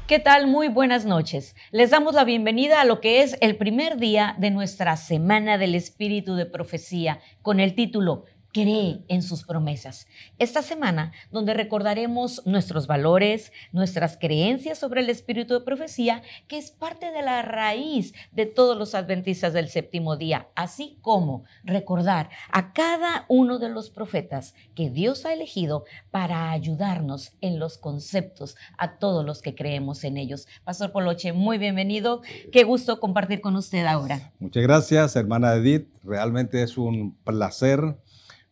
¿Qué tal? Muy buenas noches. Les damos la bienvenida a lo que es el primer día de nuestra Semana del Espíritu de Profecía con el título Cree en sus promesas. Esta semana donde recordaremos nuestros valores, nuestras creencias sobre el Espíritu de Profecía, que es parte de la raíz de todos los adventistas del séptimo día, así como recordar a cada uno de los profetas que Dios ha elegido para ayudarnos en los conceptos a todos los que creemos en ellos. Pastor Poloche, muy bienvenido. Qué gusto compartir con usted ahora. Muchas gracias, hermana Edith. Realmente es un placer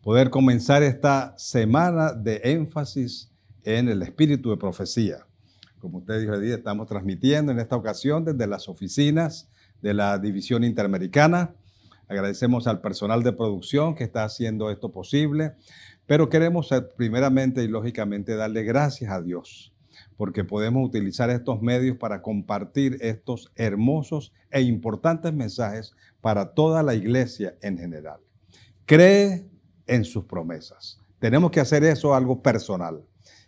poder comenzar esta semana de énfasis en el espíritu de profecía. Como usted dijo, Edith, estamos transmitiendo en esta ocasión desde las oficinas de la División Interamericana. Agradecemos al personal de producción que está haciendo esto posible, pero queremos primeramente y lógicamente darle gracias a Dios, porque podemos utilizar estos medios para compartir estos hermosos e importantes mensajes para toda la iglesia en general. Cree en sus promesas. Tenemos que hacer eso algo personal.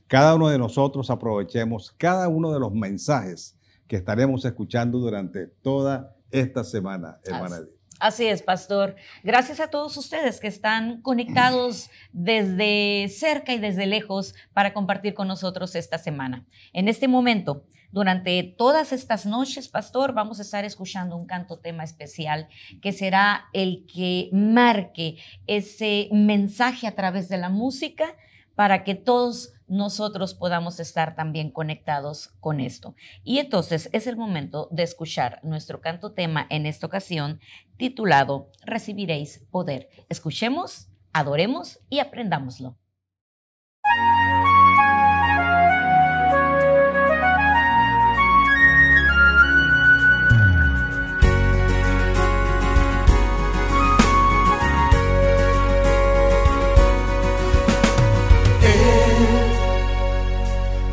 Cada uno de nosotros aprovechemos cada uno de los mensajes que estaremos escuchando durante toda esta semana, hermana Edith. Así es, pastor. Gracias a todos ustedes que están conectados desde cerca y desde lejos para compartir con nosotros esta semana. En este momento, durante todas estas noches, pastor, vamos a estar escuchando un canto tema especial que será el que marque ese mensaje a través de la música para que todos nosotros podamos estar también conectados con esto. Y entonces es el momento de escuchar nuestro canto tema en esta ocasión titulado Recibiréis Poder. Escuchemos, adoremos y aprendámoslo.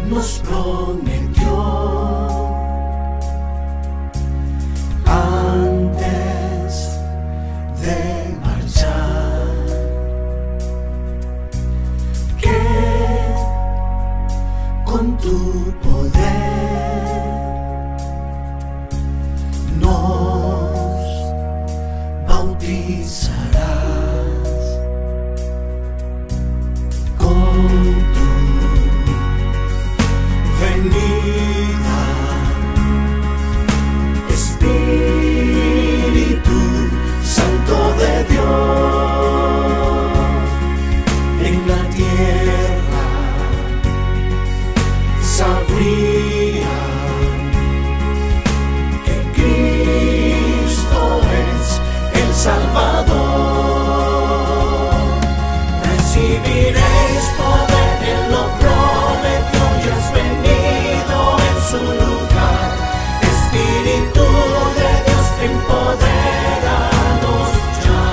Nos prometió antes de marchar que con tu poder nos bautizarás con venida, Espíritu Santo de Dios, en la tierra sabría que Cristo es el Salvador. Recibiréis poder en lo prometió y has venido en su lugar. Espíritu de Dios, empodéranos ya.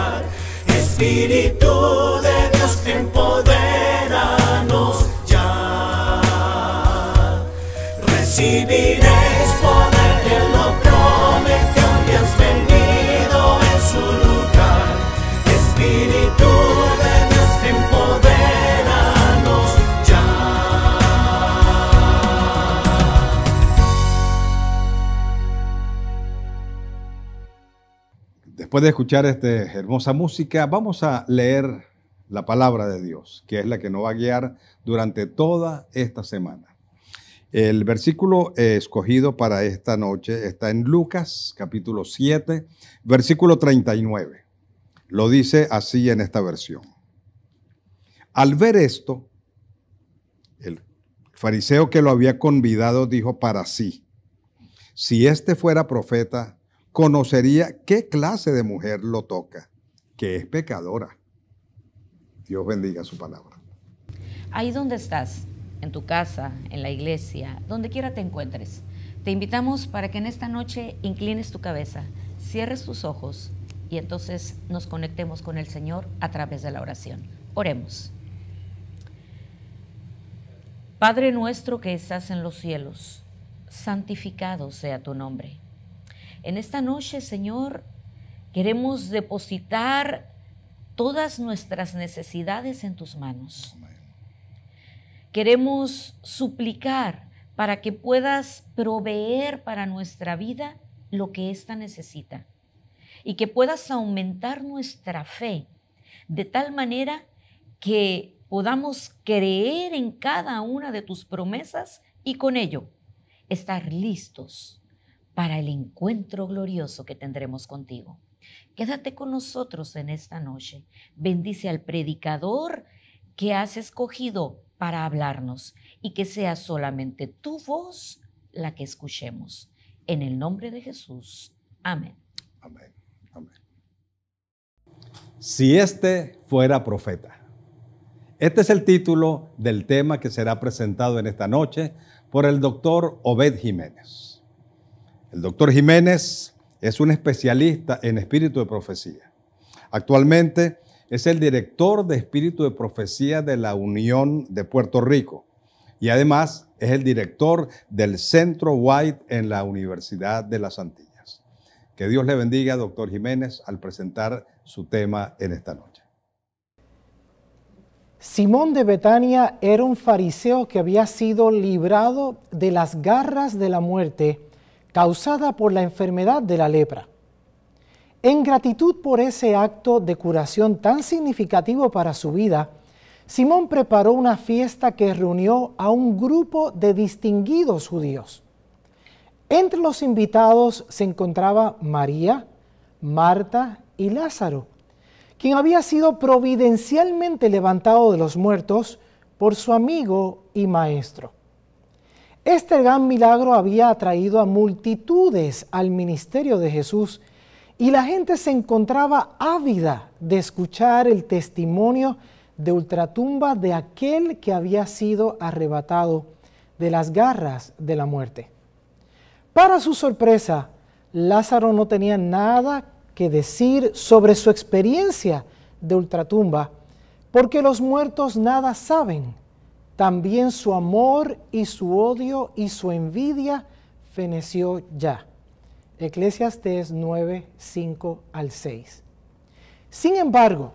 lugar. Espíritu de Dios, empodéranos ya. Recibiréis poder, Él lo prometió y has venido en su lugar. Espíritu de Dios, empodéranos ya. Después de escuchar esta hermosa música, vamos a leer la palabra de Dios, que es la que nos va a guiar durante toda esta semana. El versículo escogido para esta noche está en Lucas, capítulo 7, versículo 39. Lo dice así en esta versión. Al ver esto, el fariseo que lo había convidado dijo para sí: si este fuera profeta, conocería qué clase de mujer lo toca, que es pecadora. Dios bendiga su palabra. Ahí donde estás, en tu casa, en la iglesia, donde quiera te encuentres, te invitamos para que en esta noche inclines tu cabeza, cierres tus ojos y entonces nos conectemos con el Señor a través de la oración. Oremos. Padre nuestro que estás en los cielos, santificado sea tu nombre. En esta noche, Señor, queremos depositar todas nuestras necesidades en tus manos. Queremos suplicar para que puedas proveer para nuestra vida lo que ésta necesita y que puedas aumentar nuestra fe de tal manera que podamos creer en cada una de tus promesas y con ello estar listos para el encuentro glorioso que tendremos contigo. Quédate con nosotros en esta noche. Bendice al predicador que has escogido para hablarnos y que sea solamente tu voz la que escuchemos. En el nombre de Jesús. Amén. Amén. Amén. Si este fuera profeta. Este es el título del tema que será presentado en esta noche por el doctor Obed Jiménez. El doctor Jiménez es un especialista en espíritu de profecía. Actualmente es el director de espíritu de profecía de la Unión de Puerto Rico y además es el director del Centro White en la Universidad de las Antillas. Que Dios le bendiga, doctor Jiménez, al presentar su tema en esta noche. Simón de Betania era un fariseo que había sido librado de las garras de la muerte causada por la enfermedad de la lepra. En gratitud por ese acto de curación tan significativo para su vida, Simón preparó una fiesta que reunió a un grupo de distinguidos judíos. Entre los invitados se encontraba María, Marta y Lázaro, quien había sido providencialmente levantado de los muertos por su amigo y maestro. Este gran milagro había atraído a multitudes al ministerio de Jesús y la gente se encontraba ávida de escuchar el testimonio de ultratumba de aquel que había sido arrebatado de las garras de la muerte. Para su sorpresa, Lázaro no tenía nada que decir sobre su experiencia de ultratumba, porque los muertos nada saben. También su amor y su odio y su envidia feneció ya. Eclesiastés 9, 5 al 6. Sin embargo,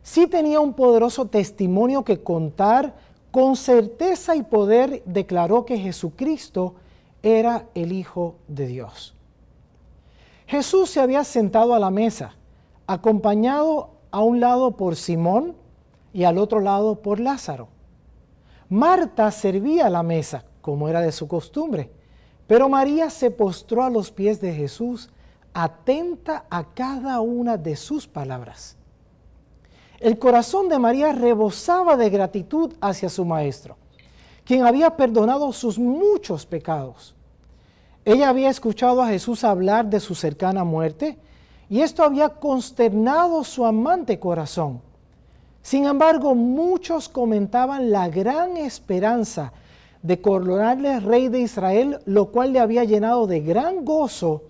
sí tenía un poderoso testimonio que contar. Con certeza y poder declaró que Jesucristo era el Hijo de Dios. Jesús se había sentado a la mesa, acompañado a un lado por Simón y al otro lado por Lázaro. Marta servía la mesa, como era de su costumbre, pero María se postró a los pies de Jesús, atenta a cada una de sus palabras. El corazón de María rebosaba de gratitud hacia su maestro, quien había perdonado sus muchos pecados. Ella había escuchado a Jesús hablar de su cercana muerte y esto había consternado su amante corazón. Sin embargo, muchos comentaban la gran esperanza de coronarle rey de Israel, lo cual le había llenado de gran gozo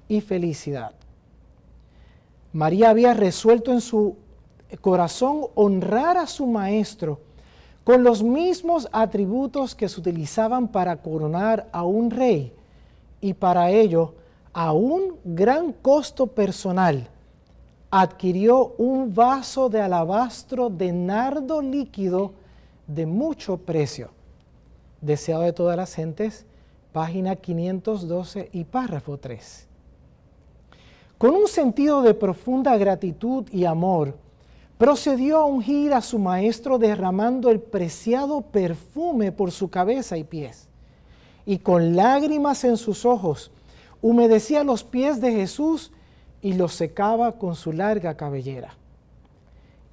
y felicidad. María había resuelto en su corazón honrar a su maestro con los mismos atributos que se utilizaban para coronar a un rey, y para ello, a un gran costo personal, adquirió un vaso de alabastro de nardo líquido de mucho precio. Deseado de todas las gentes, página 512 y párrafo 3. Con un sentido de profunda gratitud y amor, procedió a ungir a su maestro derramando el preciado perfume por su cabeza y pies, y con lágrimas en sus ojos humedecía los pies de Jesús y los secaba con su larga cabellera.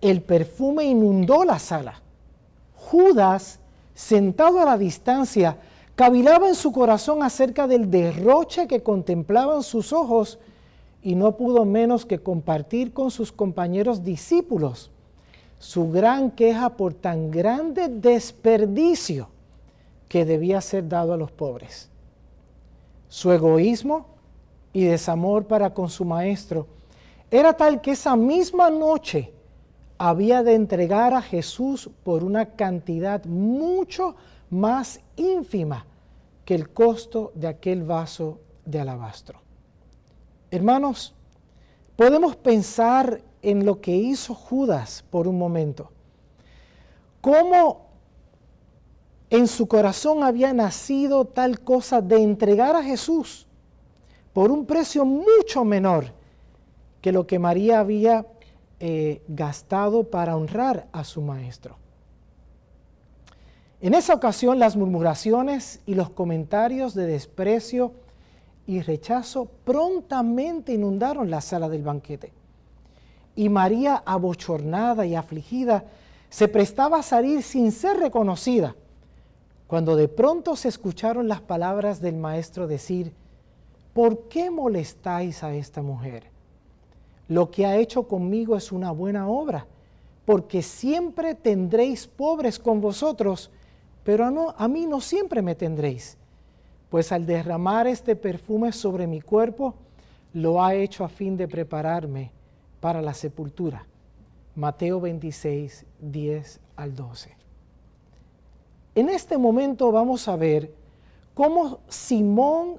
El perfume inundó la sala. Judas, sentado a la distancia, cavilaba en su corazón acerca del derroche que contemplaban sus ojos, y no pudo menos que compartir con sus compañeros discípulos su gran queja por tan grande desperdicio que debía ser dado a los pobres. Su egoísmo y desamor para con su maestro era tal que esa misma noche había de entregar a Jesús por una cantidad mucho más ínfima que el costo de aquel vaso de alabastro. Hermanos, podemos pensar en lo que hizo Judas por un momento. Cómo en su corazón había nacido tal cosa de entregar a Jesús por un precio mucho menor que lo que María había gastado para honrar a su maestro. En esa ocasión, las murmuraciones y los comentarios de desprecio y rechazo prontamente inundaron la sala del banquete. Y María, abochornada y afligida, se prestaba a salir sin ser reconocida, cuando de pronto se escucharon las palabras del maestro decir: ¿por qué molestáis a esta mujer? Lo que ha hecho conmigo es una buena obra, porque siempre tendréis pobres con vosotros, pero a mí no siempre me tendréis. Pues al derramar este perfume sobre mi cuerpo, lo ha hecho a fin de prepararme para la sepultura. Mateo 26, 10 al 12. En este momento vamos a ver cómo Simón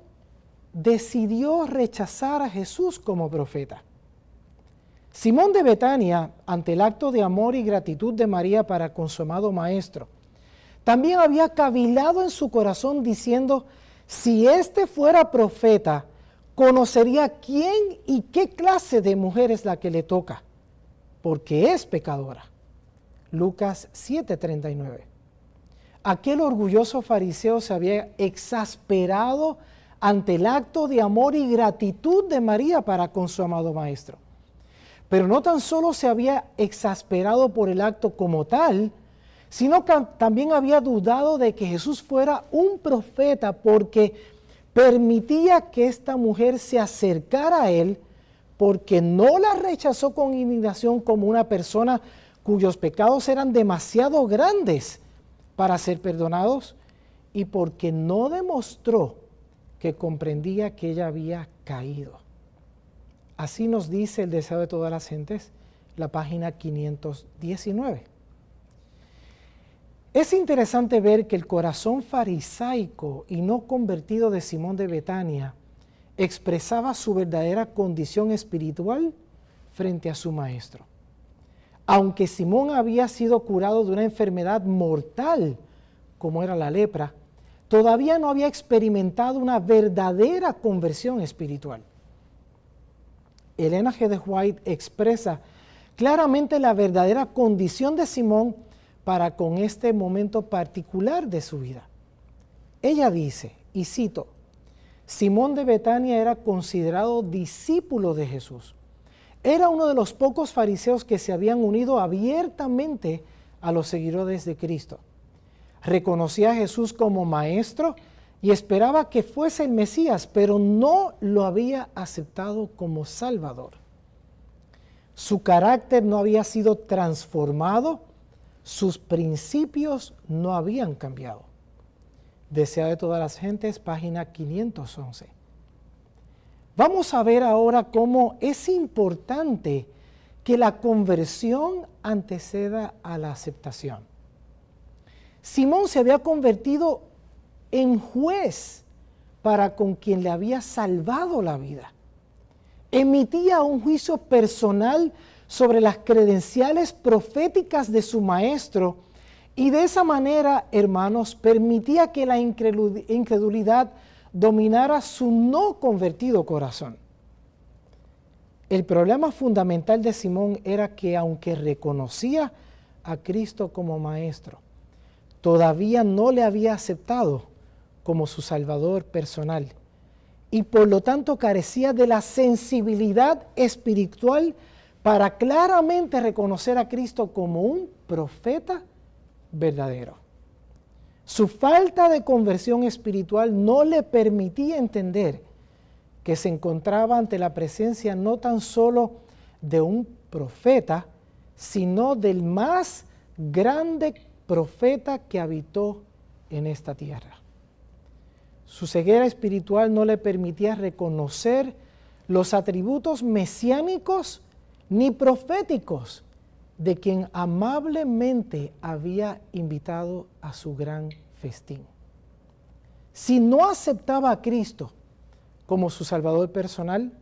decidió rechazar a Jesús como profeta. Simón de Betania, ante el acto de amor y gratitud de María para con su amado maestro, también había cavilado en su corazón diciendo: si éste fuera profeta, conocería quién y qué clase de mujer es la que le toca, porque es pecadora. Lucas 7:39. Aquel orgulloso fariseo se había exasperado ante el acto de amor y gratitud de María para con su amado maestro. Pero no tan solo se había exasperado por el acto como tal, sino que también había dudado de que Jesús fuera un profeta, porque permitía que esta mujer se acercara a él, porque no la rechazó con indignación como una persona cuyos pecados eran demasiado grandes para ser perdonados, y porque no demostró que comprendía que ella había caído. Así nos dice el deseo de todas las gentes, la página 519. Es interesante ver que el corazón farisaico y no convertido de Simón de Betania expresaba su verdadera condición espiritual frente a su maestro. Aunque Simón había sido curado de una enfermedad mortal, como era la lepra, todavía no había experimentado una verdadera conversión espiritual. Elena G. de White expresa claramente la verdadera condición de Simón para con este momento particular de su vida. Ella dice, y cito: Simón de Betania era considerado discípulo de Jesús. Era uno de los pocos fariseos que se habían unido abiertamente a los seguidores de Cristo. Reconocía a Jesús como maestro y esperaba que fuese el Mesías, pero no lo había aceptado como Salvador. Su carácter no había sido transformado, sus principios no habían cambiado. Deseo de todas las gentes, página 511. Vamos a ver ahora cómo es importante que la conversión anteceda a la aceptación. Simón se había convertido en juez para con quien le había salvado la vida. Emitía un juicio personal sobre las credenciales proféticas de su maestro y de esa manera, hermanos, permitía que la incredulidad dominara su no convertido corazón. El problema fundamental de Simón era que aunque reconocía a Cristo como maestro, todavía no le había aceptado como su Salvador personal y por lo tanto carecía de la sensibilidad espiritual para claramente reconocer a Cristo como un profeta verdadero. Su falta de conversión espiritual no le permitía entender que se encontraba ante la presencia no tan solo de un profeta, sino del más grande profeta que habitó en esta tierra. Su ceguera espiritual no le permitía reconocer los atributos mesiánicos ni proféticos de quien amablemente había invitado a su gran festín. Si no aceptaba a Cristo como su Salvador personal,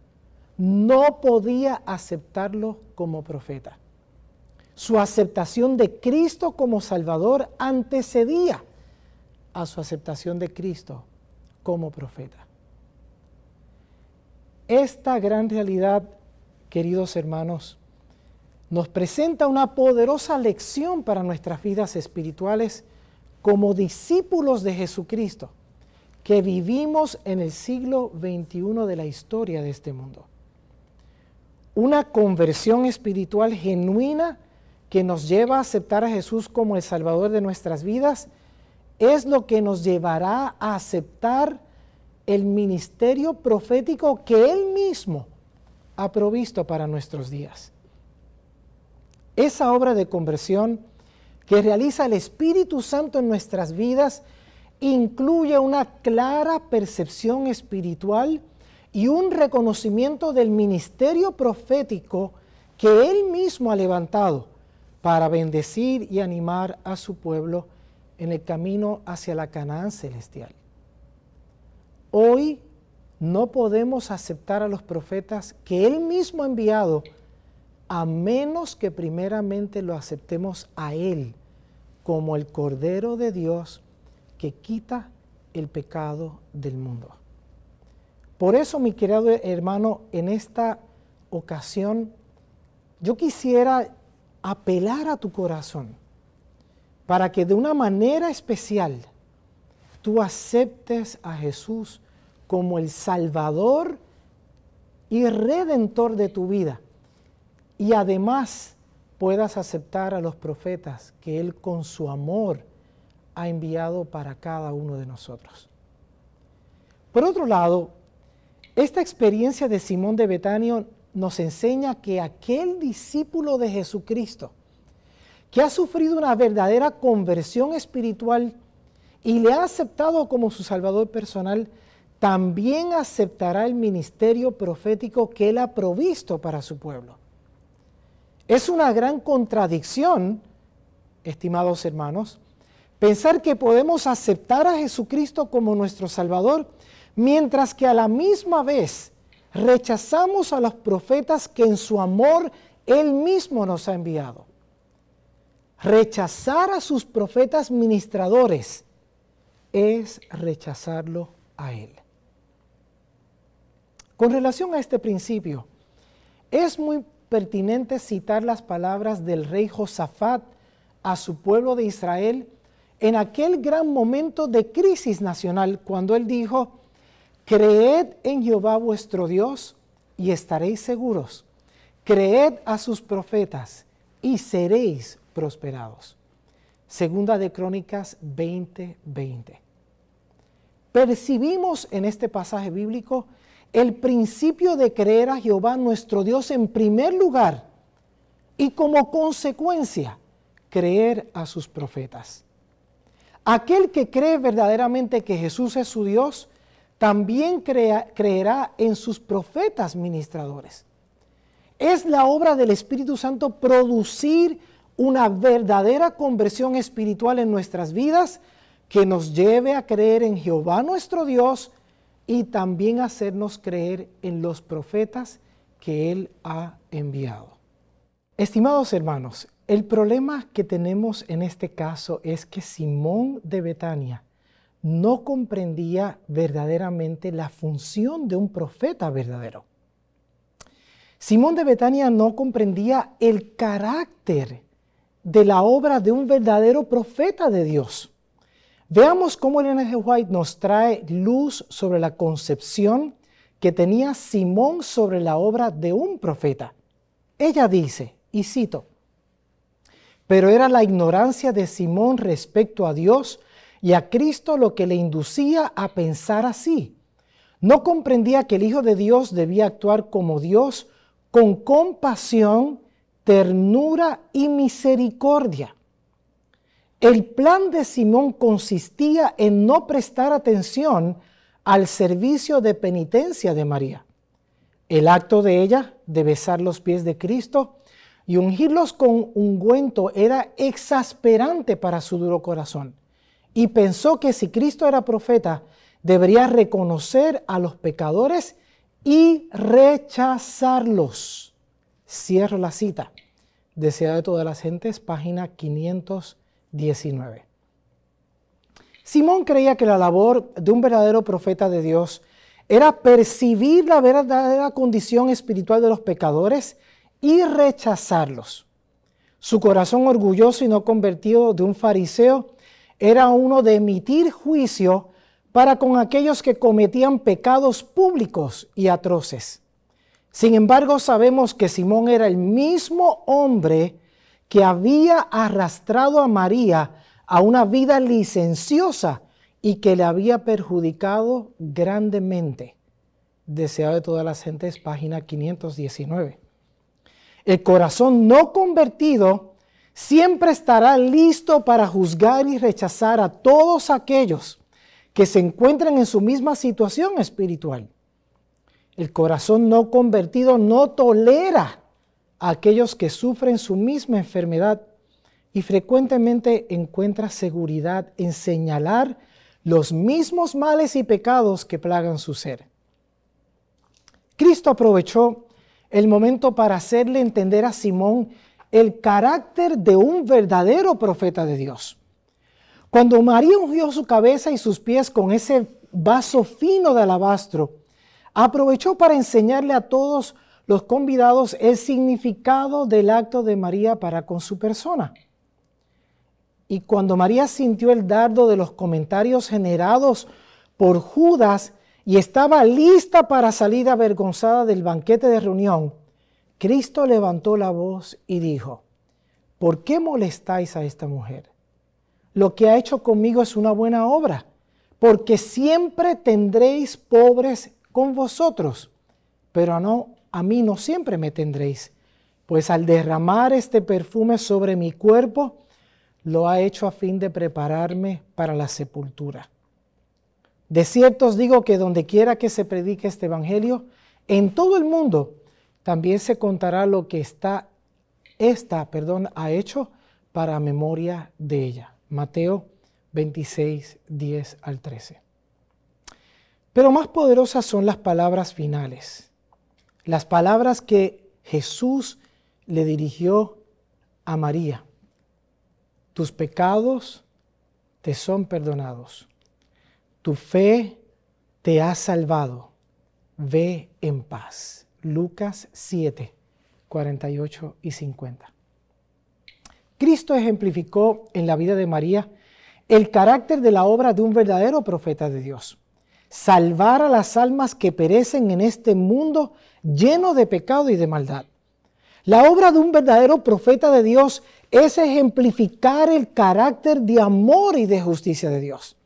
no podía aceptarlo como profeta. Su aceptación de Cristo como Salvador antecedía a su aceptación de Cristo como profeta. Esta gran realidad, queridos hermanos, nos presenta una poderosa lección para nuestras vidas espirituales como discípulos de Jesucristo, que vivimos en el siglo XXI de la historia de este mundo. Una conversión espiritual genuina que nos lleva a aceptar a Jesús como el Salvador de nuestras vidas es lo que nos llevará a aceptar el ministerio profético que Él mismo ha provisto para nuestros días. Esa obra de conversión que realiza el Espíritu Santo en nuestras vidas incluye una clara percepción espiritual y un reconocimiento del ministerio profético que Él mismo ha levantado para bendecir y animar a su pueblo en el camino hacia la Canaán celestial. Hoy no podemos aceptar a los profetas que Él mismo ha enviado a menos que primeramente lo aceptemos a Él como el Cordero de Dios que quita el pecado del mundo. Por eso, mi querido hermano, en esta ocasión yo quisiera apelar a tu corazón para que de una manera especial tú aceptes a Jesús como el Salvador y Redentor de tu vida y además puedas aceptar a los profetas que Él con su amor ha enviado para cada uno de nosotros. Por otro lado, esta experiencia de Simón de Betania nos enseña que aquel discípulo de Jesucristo que ha sufrido una verdadera conversión espiritual y le ha aceptado como su Salvador personal, también aceptará el ministerio profético que Él ha provisto para su pueblo. Es una gran contradicción, estimados hermanos, pensar que podemos aceptar a Jesucristo como nuestro Salvador, mientras que a la misma vez rechazamos a los profetas que en su amor Él mismo nos ha enviado. Rechazar a sus profetas ministradores es rechazarlo a Él. Con relación a este principio, es muy pertinente citar las palabras del rey Josafat a su pueblo de Israel en aquel gran momento de crisis nacional, cuando él dijo: creed en Jehová vuestro Dios y estaréis seguros. Creed a sus profetas y seréis prosperados. Segunda de Crónicas 20:20. Percibimos en este pasaje bíblico el principio de creer a Jehová nuestro Dios en primer lugar y como consecuencia creer a sus profetas. Aquel que cree verdaderamente que Jesús es su Dios también creerá en sus profetas ministradores. Es la obra del Espíritu Santo producir una verdadera conversión espiritual en nuestras vidas que nos lleve a creer en Jehová nuestro Dios y también hacernos creer en los profetas que Él ha enviado. Estimados hermanos, el problema que tenemos en este caso es que Simón de Betania no comprendía verdaderamente la función de un profeta verdadero. Simón de Betania no comprendía el carácter de la obra de un verdadero profeta de Dios. Veamos cómo Ellen G. White nos trae luz sobre la concepción que tenía Simón sobre la obra de un profeta. Ella dice, y cito, pero era la ignorancia de Simón respecto a Dios y a Cristo lo que le inducía a pensar así. No comprendía que el Hijo de Dios debía actuar como Dios con compasión, ternura y misericordia. El plan de Simón consistía en no prestar atención al servicio de penitencia de María. El acto de ella de besar los pies de Cristo y ungirlos con ungüento era exasperante para su duro corazón, y pensó que si Cristo era profeta, debería reconocer a los pecadores y rechazarlos. Cierro la cita. Deseado de todas las gentes, página 519. Simón creía que la labor de un verdadero profeta de Dios era percibir la verdadera condición espiritual de los pecadores y rechazarlos. Su corazón orgulloso y no convertido de un fariseo era uno de emitir juicio para con aquellos que cometían pecados públicos y atroces. Sin embargo, sabemos que Simón era el mismo hombre que había arrastrado a María a una vida licenciosa y que le había perjudicado grandemente. Deseado de todas las gentes, página 519. El corazón no convertido siempre estará listo para juzgar y rechazar a todos aquellos que se encuentran en su misma situación espiritual. El corazón no convertido no tolera a aquellos que sufren su misma enfermedad y frecuentemente encuentra seguridad en señalar los mismos males y pecados que plagan su ser. Cristo aprovechó el momento para hacerle entender a Simón el carácter de un verdadero profeta de Dios. Cuando María ungió su cabeza y sus pies con ese vaso fino de alabastro, aprovechó para enseñarle a todos los convidados el significado del acto de María para con su persona. Y cuando María sintió el dardo de los comentarios generados por Judas y estaba lista para salir avergonzada del banquete de reunión, Cristo levantó la voz y dijo: ¿por qué molestáis a esta mujer? Lo que ha hecho conmigo es una buena obra, porque siempre tendréis pobres con vosotros, pero a mí no siempre me tendréis, pues al derramar este perfume sobre mi cuerpo, lo ha hecho a fin de prepararme para la sepultura. De cierto os digo que donde quiera que se predique este evangelio, en todo el mundo, también se contará lo que ha hecho para memoria de ella. Mateo 26, 10 al 13. Pero más poderosas son las palabras finales, las palabras que Jesús le dirigió a María. Tus pecados te son perdonados. Tu fe te ha salvado. Ve en paz. Lucas 7, 48 y 50. Cristo ejemplificó en la vida de María el carácter de la obra de un verdadero profeta de Dios. Salvar a las almas que perecen en este mundo lleno de pecado y de maldad. La obra de un verdadero profeta de Dios es ejemplificar el carácter de amor y de justicia de Dios.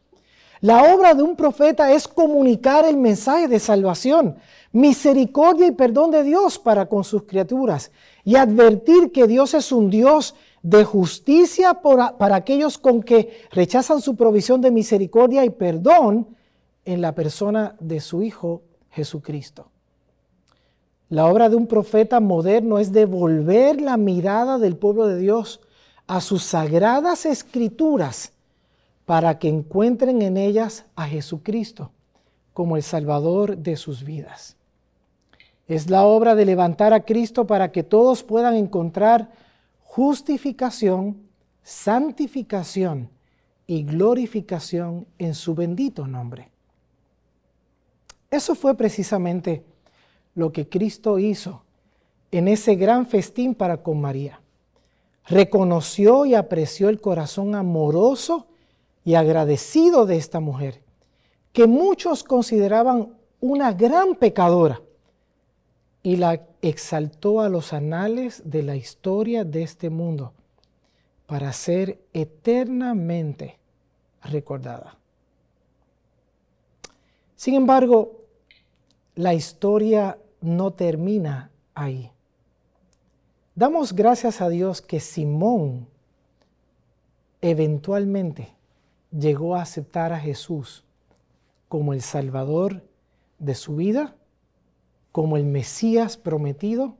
La obra de un profeta es comunicar el mensaje de salvación, misericordia y perdón de Dios para con sus criaturas y advertir que Dios es un Dios de justicia para aquellos con que rechazan su provisión de misericordia y perdón en la persona de su Hijo Jesucristo. La obra de un profeta moderno es devolver la mirada del pueblo de Dios a sus sagradas escrituras para que encuentren en ellas a Jesucristo como el Salvador de sus vidas. Es la obra de levantar a Cristo para que todos puedan encontrar justificación, santificación y glorificación en su bendito nombre. Eso fue precisamente lo que Cristo hizo en ese gran festín para con María. Reconoció y apreció el corazón amoroso y agradecido de esta mujer, que muchos consideraban una gran pecadora, y la exaltó a los anales de la historia de este mundo para ser eternamente recordada. Sin embargo, la historia no termina ahí. Damos gracias a Dios que Simón eventualmente llegó a aceptar a Jesús como el Salvador de su vida, como el Mesías prometido,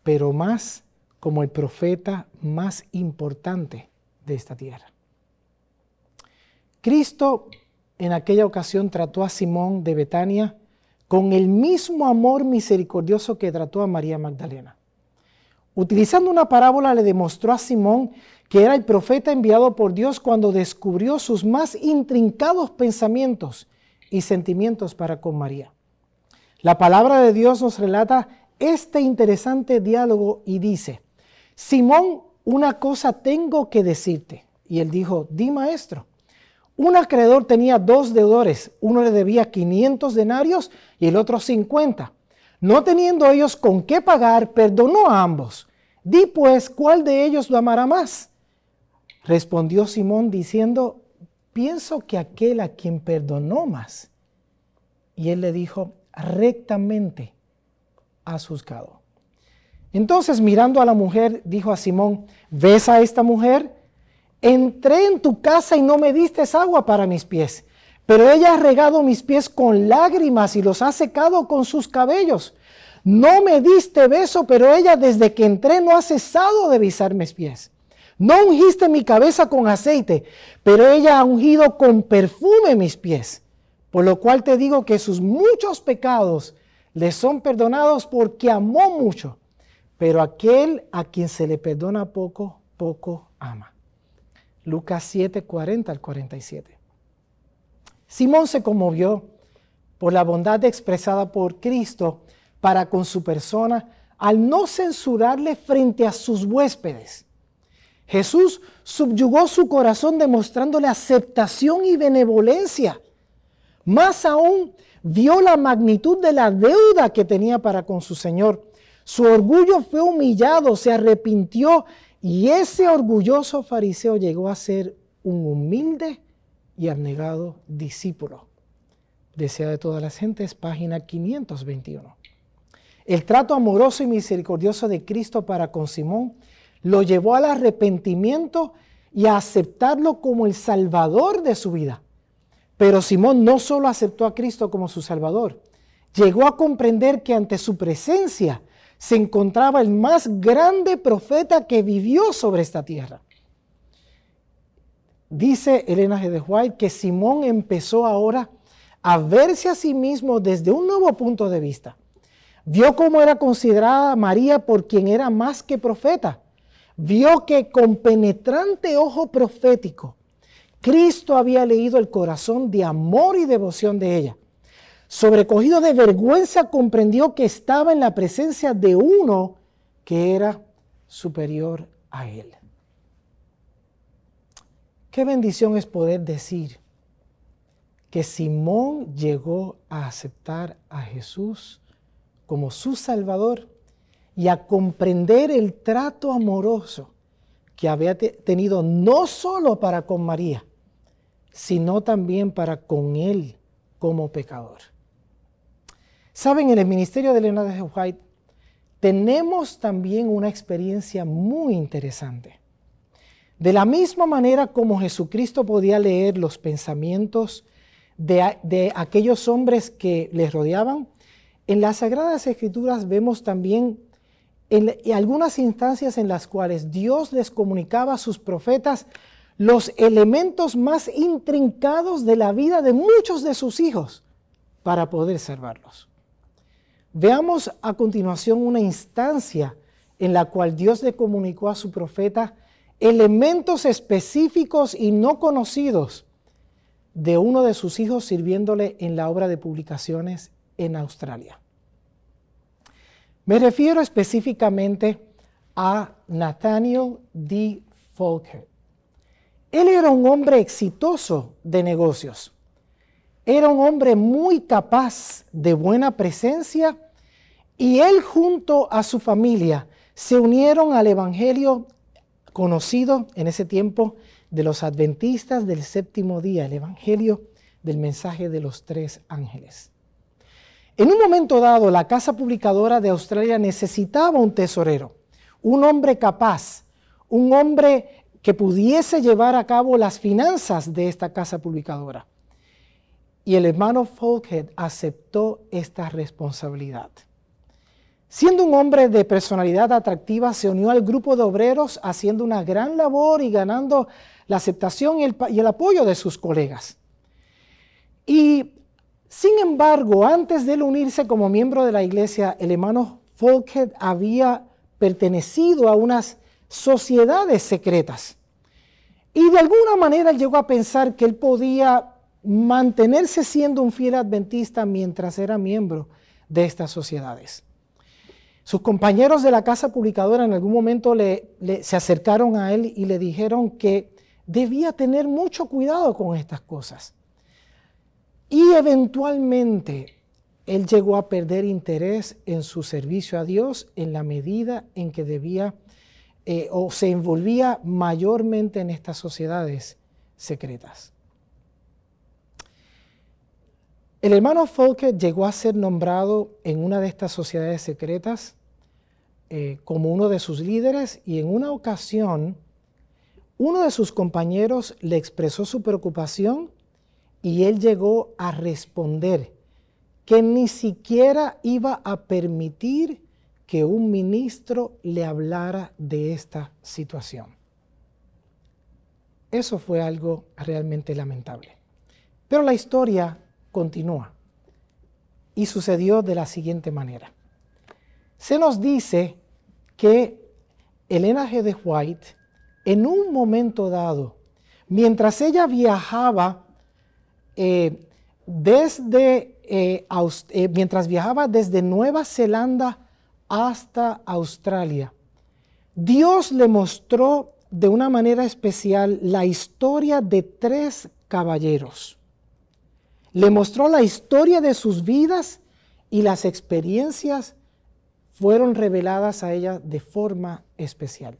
pero más como el profeta más importante de esta tierra. Cristo en aquella ocasión trató a Simón de Betania con el mismo amor misericordioso que trató a María Magdalena. Utilizando una parábola le demostró a Simón que era el profeta enviado por Dios cuando descubrió sus más intrincados pensamientos y sentimientos para con María. La palabra de Dios nos relata este interesante diálogo y dice: Simón, una cosa tengo que decirte. Y él dijo: di, maestro. Un acreedor tenía 2 deudores, uno le debía 500 denarios y el otro 50. No teniendo ellos con qué pagar, perdonó a ambos. Di pues, ¿cuál de ellos lo amará más? Respondió Simón diciendo: pienso que aquel a quien perdonó más. Y él le dijo: rectamente has juzgado. Entonces, mirando a la mujer, dijo a Simón: ¿ves a esta mujer? Entré en tu casa y no me diste agua para mis pies, pero ella ha regado mis pies con lágrimas y los ha secado con sus cabellos. No me diste beso, pero ella desde que entré no ha cesado de besar mis pies. No ungiste mi cabeza con aceite, pero ella ha ungido con perfume mis pies. Por lo cual te digo que sus muchos pecados le son perdonados porque amó mucho. Pero aquel a quien se le perdona poco, poco ama. Lucas 7, 40 al 47. Simón se conmovió por la bondad expresada por Cristo para con su persona al no censurarle frente a sus huéspedes. Jesús subyugó su corazón demostrándole aceptación y benevolencia. Más aún, vio la magnitud de la deuda que tenía para con su Señor. Su orgullo fue humillado, se arrepintió, y ese orgulloso fariseo llegó a ser un humilde y abnegado discípulo. Desea de todas las gentes, página 521. El trato amoroso y misericordioso de Cristo para con Simón lo llevó al arrepentimiento y a aceptarlo como el Salvador de su vida. Pero Simón no solo aceptó a Cristo como su Salvador, llegó a comprender que ante su presencia se encontraba el más grande profeta que vivió sobre esta tierra. Dice Elena G. de White que Simón empezó ahora a verse a sí mismo desde un nuevo punto de vista. Vio cómo era considerada María por quien era más que profeta. Vio que con penetrante ojo profético Cristo había leído el corazón de amor y devoción de ella. Sobrecogido de vergüenza, comprendió que estaba en la presencia de uno que era superior a él. Qué bendición es poder decir que Simón llegó a aceptar a Jesús como su Salvador y a comprender el trato amoroso que había tenido no solo para con María, sino también para con él como pecador. Saben, en el ministerio de Elena de White tenemos también una experiencia muy interesante. De la misma manera como Jesucristo podía leer los pensamientos de aquellos hombres que les rodeaban, en las Sagradas Escrituras vemos también en algunas instancias en las cuales Dios les comunicaba a sus profetas los elementos más intrincados de la vida de muchos de sus hijos para poder salvarlos. Veamos a continuación una instancia en la cual Dios le comunicó a su profeta elementos específicos y no conocidos de uno de sus hijos sirviéndole en la obra de publicaciones en Australia. Me refiero específicamente a Nathaniel D. Folkert. Él era un hombre exitoso de negocios. Era un hombre muy capaz, de buena presencia, y él junto a su familia se unieron al evangelio conocido en ese tiempo de los adventistas del séptimo día, el evangelio del mensaje de los 3 ángeles. En un momento dado, la casa publicadora de Australia necesitaba un tesorero, un hombre capaz, un hombre que pudiese llevar a cabo las finanzas de esta casa publicadora. Y el hermano Folkert aceptó esta responsabilidad. Siendo un hombre de personalidad atractiva, se unió al grupo de obreros haciendo una gran labor y ganando la aceptación y el apoyo de sus colegas. Y sin embargo, antes de él unirse como miembro de la iglesia, el hermano Folkert había pertenecido a unas sociedades secretas. Y de alguna manera él llegó a pensar que él podía mantenerse siendo un fiel adventista mientras era miembro de estas sociedades. Sus compañeros de la casa publicadora en algún momento se acercaron a él y le dijeron que debía tener mucho cuidado con estas cosas. Y eventualmente él llegó a perder interés en su servicio a Dios en la medida en que debía o se envolvía mayormente en estas sociedades secretas. El hermano Folkert llegó a ser nombrado en una de estas sociedades secretas como uno de sus líderes, y en una ocasión uno de sus compañeros le expresó su preocupación y él llegó a responder que ni siquiera iba a permitir que un ministro le hablara de esta situación. Eso fue algo realmente lamentable. Pero la historia continúa y sucedió de la siguiente manera. Se nos dice que Elena G. de White, en un momento dado, mientras ella viajaba mientras viajaba desde Nueva Zelanda hasta Australia, Dios le mostró de una manera especial la historia de 3 caballeros. Le mostró la historia de sus vidas y las experiencias fueron reveladas a ella de forma especial.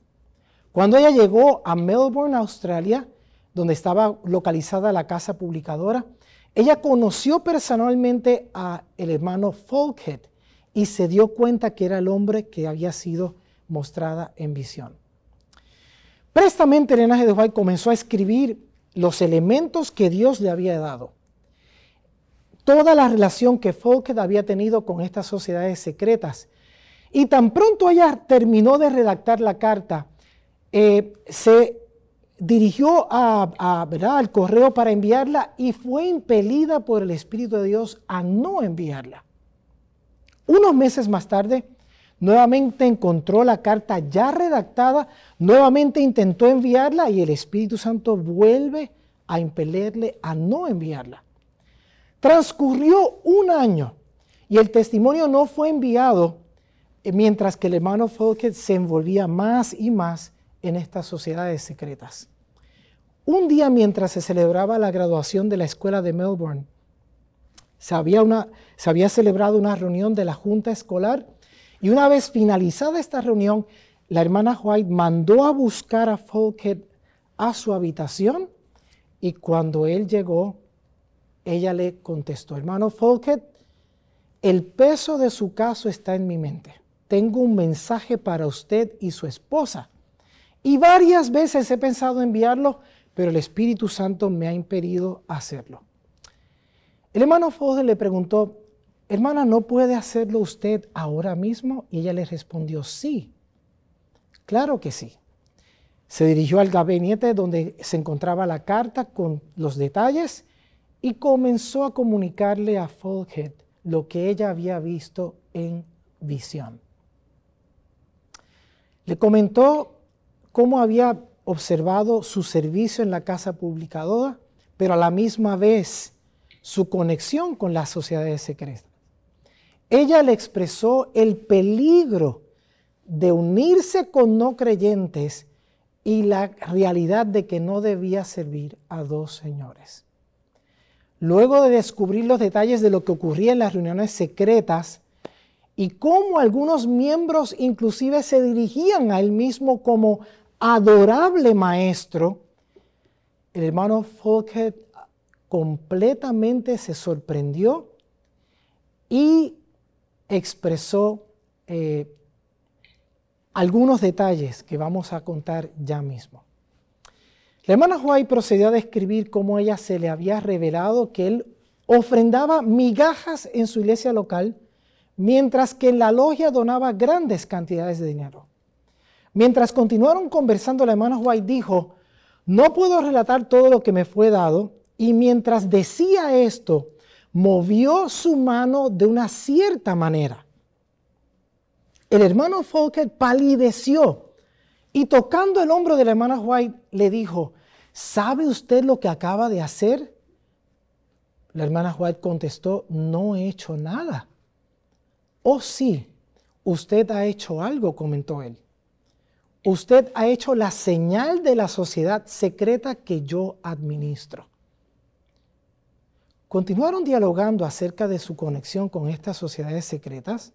Cuando ella llegó a Melbourne, Australia, donde estaba localizada la casa publicadora, ella conoció personalmente a el hermano Folkert y se dio cuenta que era el hombre que había sido mostrada en visión. Prestamente Elena G. de White comenzó a escribir los elementos que Dios le había dado. Toda la relación que Folkert había tenido con estas sociedades secretas. Y tan pronto ella terminó de redactar la carta, se dirigió al correo para enviarla y fue impelida por el Espíritu de Dios a no enviarla. Unos meses más tarde, nuevamente encontró la carta ya redactada, nuevamente intentó enviarla y el Espíritu Santo vuelve a impelerle a no enviarla. Transcurrió un año y el testimonio no fue enviado, mientras que el hermano Folkert se envolvía más y más en estas sociedades secretas. Un día, mientras se celebraba la graduación de la escuela de Melbourne, se había celebrado una reunión de la junta escolar, y una vez finalizada esta reunión, la hermana White mandó a buscar a Folkert a su habitación, y cuando él llegó, ella le contestó: hermano Folkert, el peso de su caso está en mi mente. Tengo un mensaje para usted y su esposa. Y varias veces he pensado enviarlo, pero el Espíritu Santo me ha impedido hacerlo. El hermano Folger le preguntó, hermana, ¿no puede hacerlo usted ahora mismo? Y ella le respondió, sí, claro que sí. Se dirigió al gabinete donde se encontraba la carta con los detalles y comenzó a comunicarle a Folger lo que ella había visto en visión. Le comentó cómo había observado su servicio en la casa publicadora, pero a la misma vez su conexión con las sociedades secretas. Ella le expresó el peligro de unirse con no creyentes y la realidad de que no debía servir a dos señores. Luego de descubrir los detalles de lo que ocurría en las reuniones secretas y cómo algunos miembros inclusive se dirigían a él mismo como adorable maestro, el hermano Folger completamente se sorprendió y expresó algunos detalles que vamos a contar ya mismo. La hermana White procedió a describir cómo ella se le había revelado que él ofrendaba migajas en su iglesia local, mientras que en la logia donaba grandes cantidades de dinero. Mientras continuaron conversando, la hermana White dijo, no puedo relatar todo lo que me fue dado, y mientras decía esto, movió su mano de una cierta manera. El hermano Folger palideció y tocando el hombro de la hermana White le dijo, ¿sabe usted lo que acaba de hacer? La hermana White contestó, no he hecho nada. Oh sí, usted ha hecho algo, comentó él. Usted ha hecho la señal de la sociedad secreta que yo administro. Continuaron dialogando acerca de su conexión con estas sociedades secretas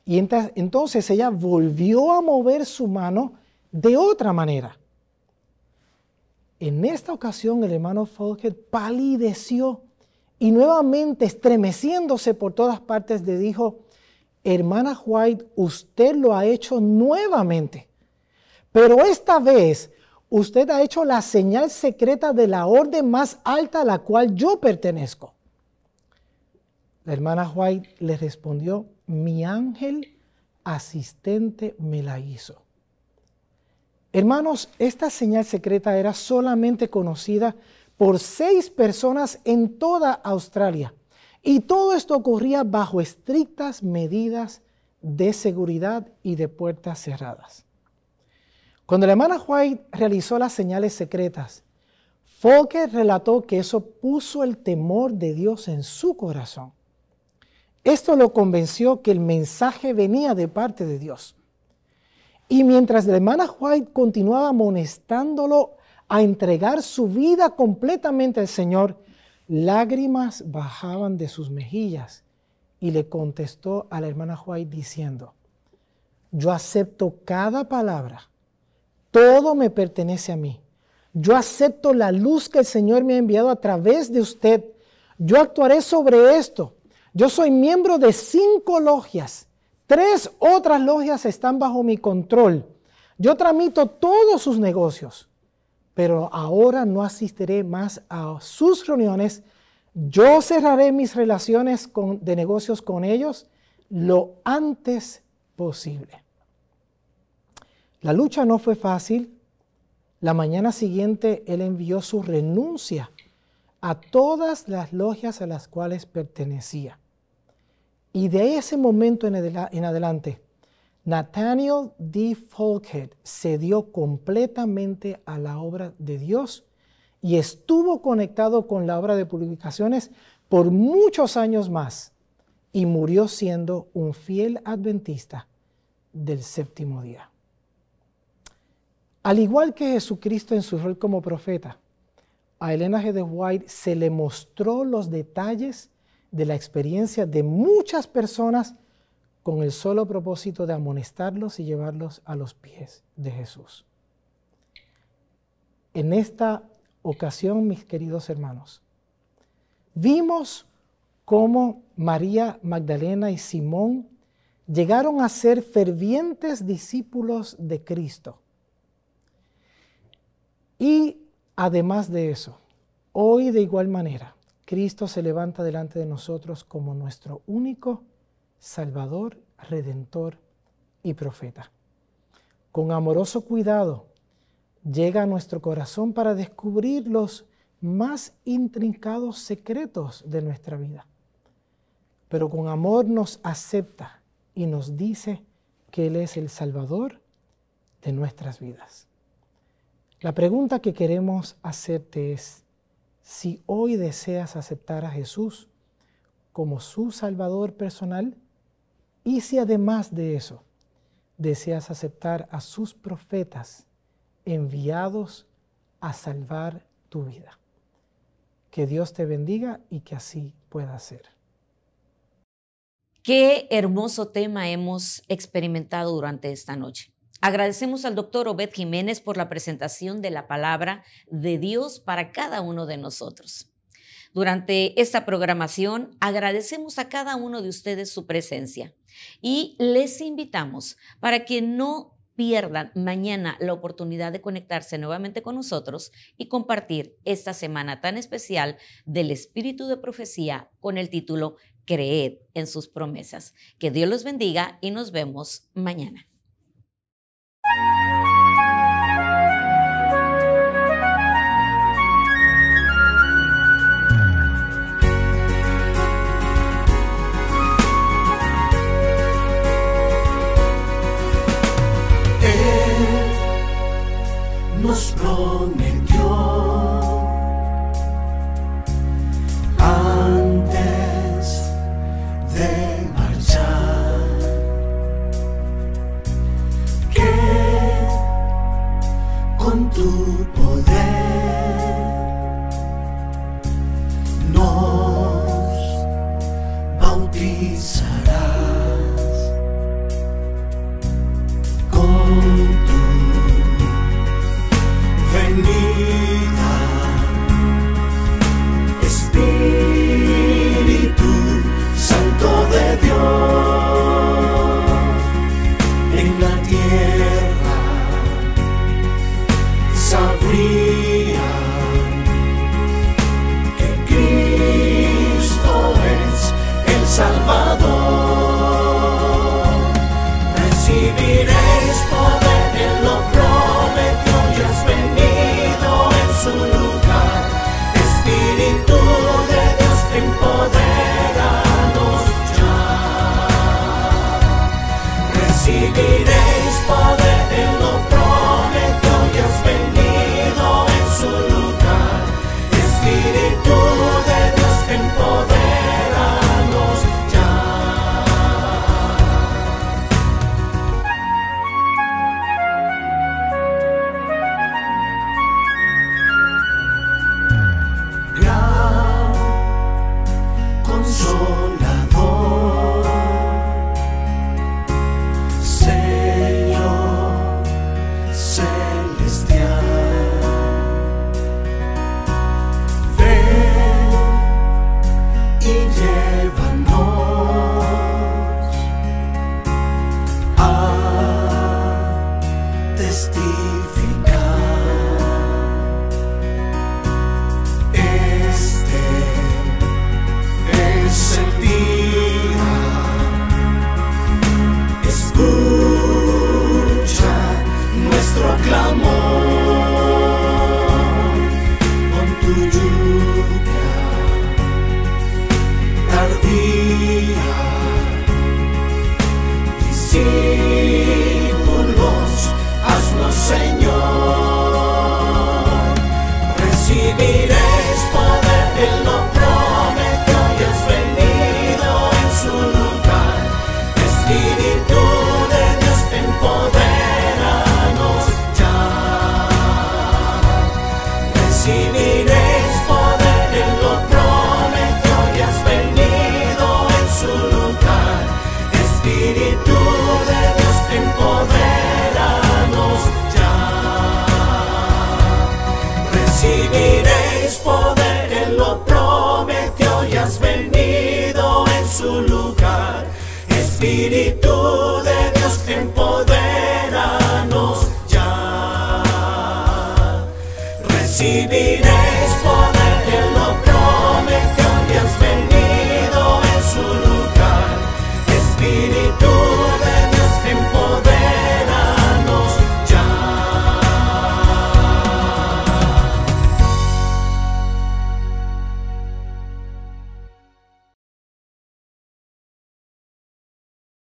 y entonces ella volvió a mover su mano de otra manera. En esta ocasión el hermano Folger palideció y nuevamente estremeciéndose por todas partes le dijo, hermana White, usted lo ha hecho nuevamente, pero esta vez usted ha hecho la señal secreta de la orden más alta a la cual yo pertenezco. La hermana White le respondió, mi ángel asistente me la hizo. Hermanos, esta señal secreta era solamente conocida por 6 personas en toda Australia. Y todo esto ocurría bajo estrictas medidas de seguridad y de puertas cerradas. Cuando la hermana White realizó las señales secretas, Folger relató que eso puso el temor de Dios en su corazón. Esto lo convenció que el mensaje venía de parte de Dios. Y mientras la hermana White continuaba amonestándolo a entregar su vida completamente al Señor, lágrimas bajaban de sus mejillas y le contestó a la hermana White diciendo, yo acepto cada palabra, todo me pertenece a mí. Yo acepto la luz que el Señor me ha enviado a través de usted. Yo actuaré sobre esto. Yo soy miembro de 5 logias. 3 otras logias están bajo mi control. Yo tramito todos sus negocios, pero ahora no asistiré más a sus reuniones. Yo cerraré mis relaciones de negocios con ellos lo antes posible. La lucha no fue fácil. La mañana siguiente él envió su renuncia a todas las logias a las cuales pertenecía. Y de ese momento en adelante, Nathaniel D. Folger se dio completamente a la obra de Dios y estuvo conectado con la obra de publicaciones por muchos años más y murió siendo un fiel adventista del séptimo día. Al igual que Jesucristo en su rol como profeta, a Elena G. de White se le mostró los detalles de la experiencia de muchas personas con el solo propósito de amonestarlos y llevarlos a los pies de Jesús. En esta ocasión, mis queridos hermanos, vimos cómo María Magdalena y Simón llegaron a ser fervientes discípulos de Cristo. Y además de eso, hoy de igual manera, Cristo se levanta delante de nosotros como nuestro único Salvador, Redentor y Profeta. Con amoroso cuidado llega a nuestro corazón para descubrir los más intrincados secretos de nuestra vida. Pero con amor nos acepta y nos dice que Él es el Salvador de nuestras vidas. La pregunta que queremos hacerte es: si hoy deseas aceptar a Jesús como su Salvador personal, y si además de eso deseas aceptar a sus profetas enviados a salvar tu vida. Que Dios te bendiga y que así pueda ser. Qué hermoso tema hemos experimentado durante esta noche. Agradecemos al doctor Obed Jiménez por la presentación de la palabra de Dios para cada uno de nosotros. Durante esta programación agradecemos a cada uno de ustedes su presencia y les invitamos para que no pierdan mañana la oportunidad de conectarse nuevamente con nosotros y compartir esta semana tan especial del Espíritu de Profecía con el título Creed en sus promesas. Que Dios los bendiga y nos vemos mañana. Nos prometió antes de marchar que con tu poder nos bautizarás con venida, Espíritu Santo de Dios, en la tierra sabría que Cristo es el Salvador. Recibiréis poder en lo prometió y has venido en su lugar. Espíritu de Dios, empodéranos ya. Recibiréis poder en lo prometió y has venido en su lugar. Espíritu de Dios, empodéranos ya. Gran Consolador, Señor celestial, ven y llévanos a testificar. Este es el día, escucha nuestro clamor, con tu lluvia tardía, discípulos, haznos Señor. Recibiréis poder en lo prometió y has venido en su lugar. Espíritu de Dios, empodéranos ya. Recibiréis poder en lo prometió y has venido en su lugar. Espíritu de Dios, empodéranos ya. Recibiréis poder en lo prometió y has venido en su lugar. Espíritu de Dios, empodéranos ya. Recibiréis